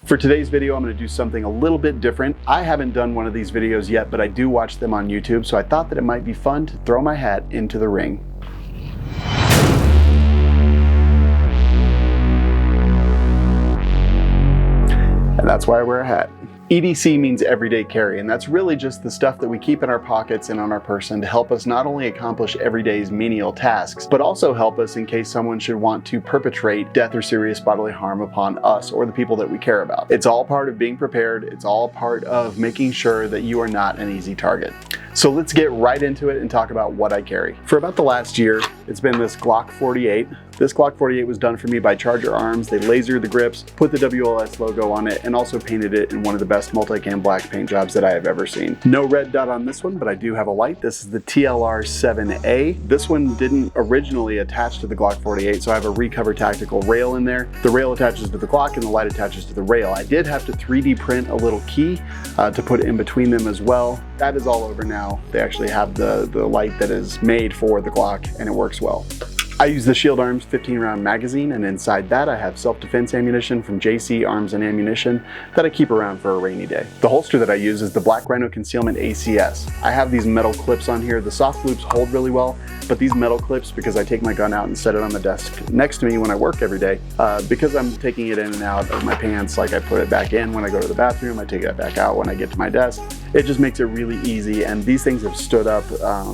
For today's video, I'm going to do something a little bit different. I haven't done one of these videos yet, but I do watch them on YouTube, so I thought that it might be fun to throw my hat into the ring. And that's why I wear a hat. EDC means everyday carry, and that's really just the stuff that we keep in our pockets and on our person to help us not only accomplish everyday's menial tasks, but also help us in case someone should want to perpetrate death or serious bodily harm upon us or the people that we care about. It's all part of being prepared. It's all part of making sure that you are not an easy target. So let's get right into it and talk about what I carry. For about the last year, it's been this Glock 48. This Glock 48 was done for me by Charger Arms. They lasered the grips, put the WLS logo on it, and also painted it in one of the best multicam black paint jobs that I have ever seen. No red dot on this one, but I do have a light. This is the TLR 7A. This one didn't originally attach to the Glock 48, so I have a recover tactical rail in there. The rail attaches to the Glock and the light attaches to the rail. I did have to 3D print a little key to put in between them as well. That is all over now. They actually have the light that is made for the Glock, and it works well. I use the Shield Arms 15-round magazine, and inside that I have self-defense ammunition from JC Arms and Ammunition that I keep around for a rainy day. The holster that I use is the Black Rhino Concealment ACS. I have these metal clips on here. The soft loops hold really well, but these metal clips, because I take my gun out and set it on the desk next to me when I work every day, because I'm taking it in and out of my pants, like I put it back in when I go to the bathroom, I take it back out when I get to my desk. It just makes it really easy, and these things have stood up.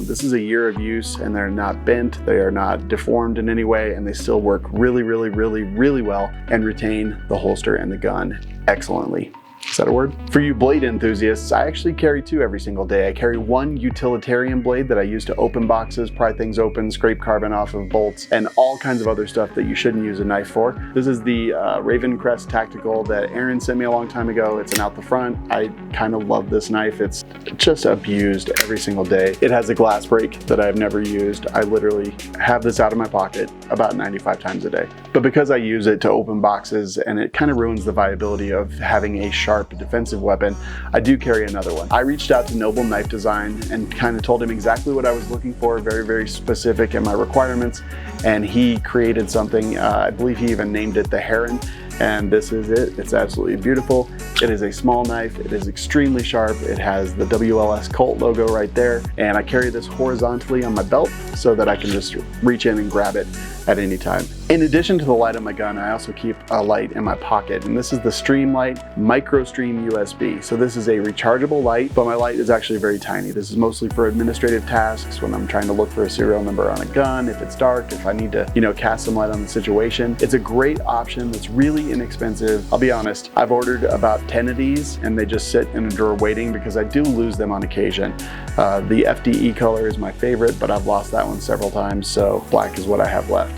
This is a year of use, and they're not bent, they are not deformed in any way, and they still work really well and retain the holster and the gun excellently. Is that a word? For you blade enthusiasts, I actually carry two every single day. I carry one utilitarian blade that I use to open boxes, pry things open, scrape carbon off of bolts, and all kinds of other stuff that you shouldn't use a knife for. This is the Raven Crest Tactical that Aaron sent me a long time ago. It's an out the front. I kind of love this knife. It's just abused every single day. It has a glass break that I've never used. I literally have this out of my pocket about 95 times a day. But because I use it to open boxes and it kind of ruins the viability of having a sharp defensive weapon, I do carry another one. I reached out to Noble Knife Design and kind of told him exactly what I was looking for, very specific in my requirements, and he created something. I believe he even named it the Heron, and this is it. It's absolutely beautiful. It is a small knife. It is extremely sharp. It has the WLS Colt logo right there, and I carry this horizontally on my belt so that I can just reach in and grab it at any time. In addition to the light on my gun, I also keep a light in my pocket, and this is the Streamlight Micro Stream USB. So this is a rechargeable light, but my light is actually very tiny. This is mostly for administrative tasks, when I'm trying to look for a serial number on a gun, if it's dark, if I need to, cast some light on the situation. It's a great option that's really inexpensive. I'll be honest, I've ordered about 10 of these, and they just sit in a drawer waiting because I do lose them on occasion. The FDE color is my favorite, but I've lost that one several times, so black is what I have left.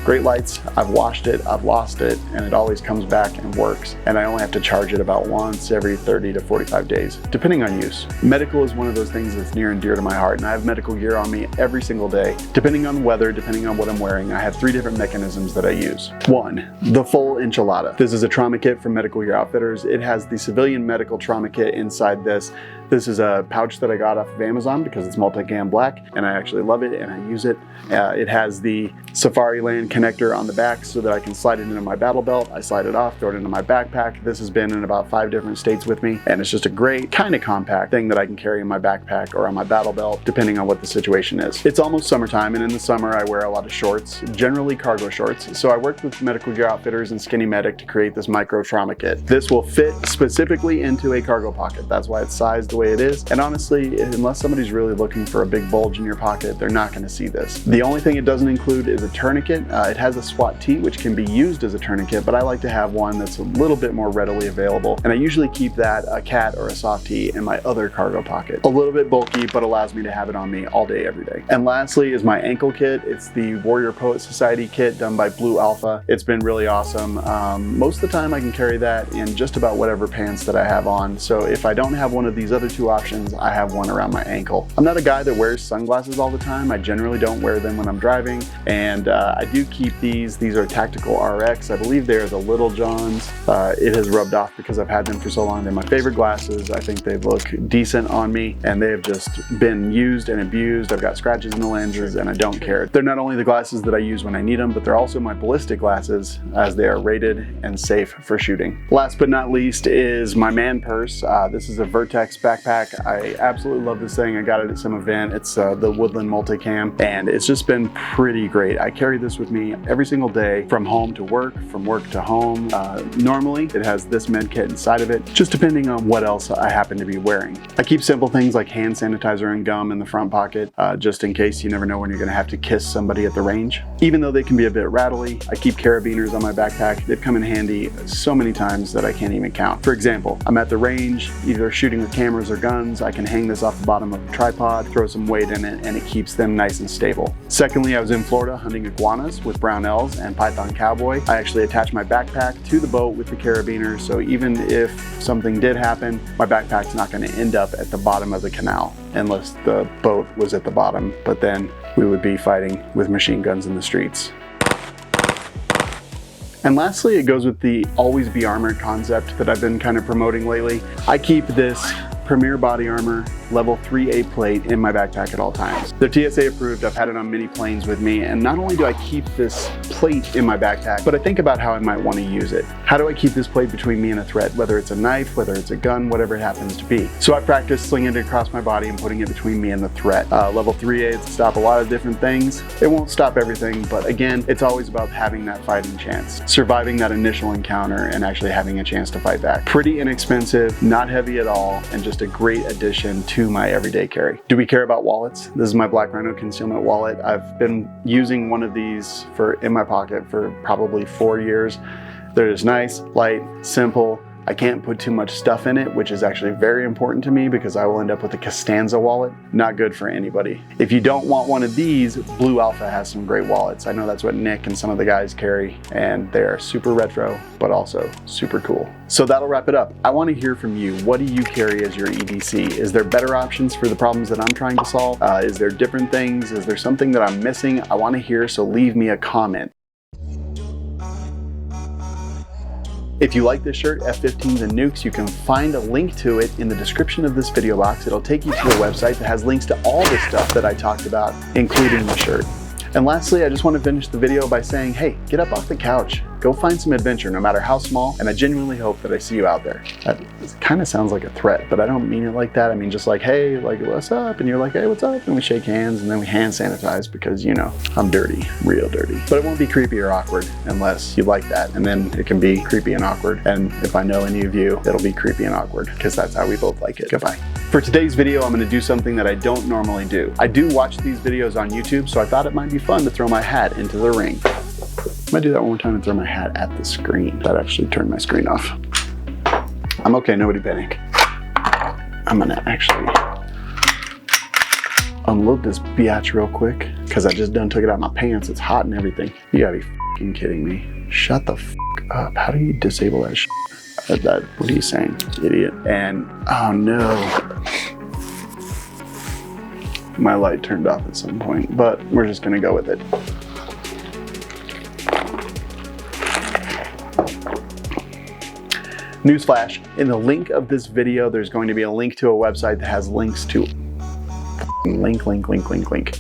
Great lights. I've washed it, I've lost it, and it always comes back and works. And I only have to charge it about once every 30 to 45 days, depending on use. Medical is one of those things that's near and dear to my heart, and I have medical gear on me every single day. Depending on the weather, depending on what I'm wearing, I have 3 different mechanisms that I use. 1, the full enchilada. This is a trauma kit from Medical Gear Outfitters. It has the civilian medical trauma kit inside this. This is a pouch that I got off of Amazon because it's multicam black, and I actually love it and I use it. It has the Safariland connector on the back so that I can slide it into my battle belt. I slide it off, throw it into my backpack. This has been in about 5 different states with me, and it's just a great kind of compact thing that I can carry in my backpack or on my battle belt, depending on what the situation is. It's almost summertime, and in the summer I wear a lot of shorts, generally cargo shorts. So I worked with Medical Gear Outfitters and Skinny Medic to create this micro trauma kit. This will fit specifically into a cargo pocket. That's why it's sized the way it is. And honestly, unless somebody's really looking for a big bulge in your pocket, they're not going to see this. The only thing it doesn't include is a tourniquet. It has a SWAT T, which can be used as a tourniquet, but I like to have one that's a little bit more readily available. And I usually keep that, a cat or a soft T, in my other cargo pocket. A little bit bulky, but allows me to have it on me all day, every day. And lastly is my ankle kit. It's the Warrior Poet Society kit done by Blue Alpha. It's been really awesome. Most of the time I can carry that in just about whatever pants that I have on. So if I don't have one of these other other two options, I have one around my ankle. I'm not a guy that wears sunglasses all the time. I generally don't wear them when I'm driving, and I do keep these. These are Tactical RX. I believe they're the Little Johns. It has rubbed off because I've had them for so long. They're my favorite glasses. I think they look decent on me, and they have just been used and abused. I've got scratches in the lenses, and I don't care. They're not only the glasses that I use when I need them, but they're also my ballistic glasses, as they are rated and safe for shooting. Last but not least is my man purse. This is a Vertex backpack. I absolutely love this thing. I got it at some event. It's the Woodland Multicam, and it's just been pretty great. I carry this with me every single day, from home to work, from work to home. Normally, it has this med kit inside of it, just depending on what else I happen to be wearing. I keep simple things like hand sanitizer and gum in the front pocket, just in case. You never know when you're gonna have to kiss somebody at the range. Even though they can be a bit rattly, I keep carabiners on my backpack. They've come in handy so many times that I can't even count. For example, I'm at the range, either shooting with cameras or guns. I can hang this off the bottom of a tripod, throw some weight in it, and it keeps them nice and stable. Secondly, I was in Florida hunting iguanas with brownells and python cowboy. I actually attached my backpack to the boat with the carabiner, so even if something did happen, my backpack's not going to end up at the bottom of the canal, unless the boat was at the bottom, but then we would be fighting with machine guns in the streets. And lastly, it goes with the always be armored concept that I've been kind of promoting lately. I keep this Premier Body Armor level 3A plate in my backpack at all times. They're TSA approved. I've had it on many planes with me, and not only do I keep this plate in my backpack, but I think about how I might want to use it. How do I keep this plate between me and a threat, whether it's a knife, whether it's a gun, whatever it happens to be. So I practice slinging it across my body and putting it between me and the threat. Level 3A is to stop a lot of different things. It won't stop everything, but again, it's always about having that fighting chance, surviving that initial encounter, and actually having a chance to fight back. Pretty inexpensive, not heavy at all, and just a great addition to my everyday carry. Do we care about wallets? This is my Black Rhino concealment wallet. I've been using one of these in my pocket for probably 4 years. They're just nice, light, simple. I can't put too much stuff in it, which is actually very important to me because I will end up with a Costanza wallet. Not good for anybody. If you don't want one of these, Blue Alpha has some great wallets. I know that's what Nick and some of the guys carry, and they're super retro, but also super cool. So that'll wrap it up. I want to hear from you. What do you carry as your EDC? Is there better options for the problems that I'm trying to solve? Is there different things? Is there something that I'm missing? I want to hear, so leave me a comment. If you like this shirt, F-15s and nukes, you can find a link to it in the description of this video box. It'll take you to a website that has links to all the stuff that I talked about, including the shirt. And lastly, I just want to finish the video by saying, hey, get up off the couch. Go find some adventure, no matter how small, and I genuinely hope that I see you out there. That kind of sounds like a threat, but I don't mean it like that. I mean just like, hey, like, what's up? And you're like, hey, what's up? And we shake hands, and then we hand sanitize because, you know, I'm dirty, real dirty. But it won't be creepy or awkward unless you like that, and then it can be creepy and awkward. And if I know any of you, it'll be creepy and awkward because that's how we both like it. Goodbye. For today's video, I'm going to do something that I don't normally do. I do watch these videos on YouTube, so I thought it might be fun to throw my hat into the ring. I'm gonna do that one more time and throw my hat at the screen. That actually turned my screen off. I'm okay, nobody panic. I'm gonna actually unload this biatch real quick because I just done took it out of my pants. It's hot and everything. You gotta be f***ing kidding me. Shut the f*** up. How do you disable that shit? What are you saying, idiot? And, oh no. My light turned off at some point, but we're just gonna go with it. Newsflash, in the link of this video, there's going to be a link to a website that has links to link.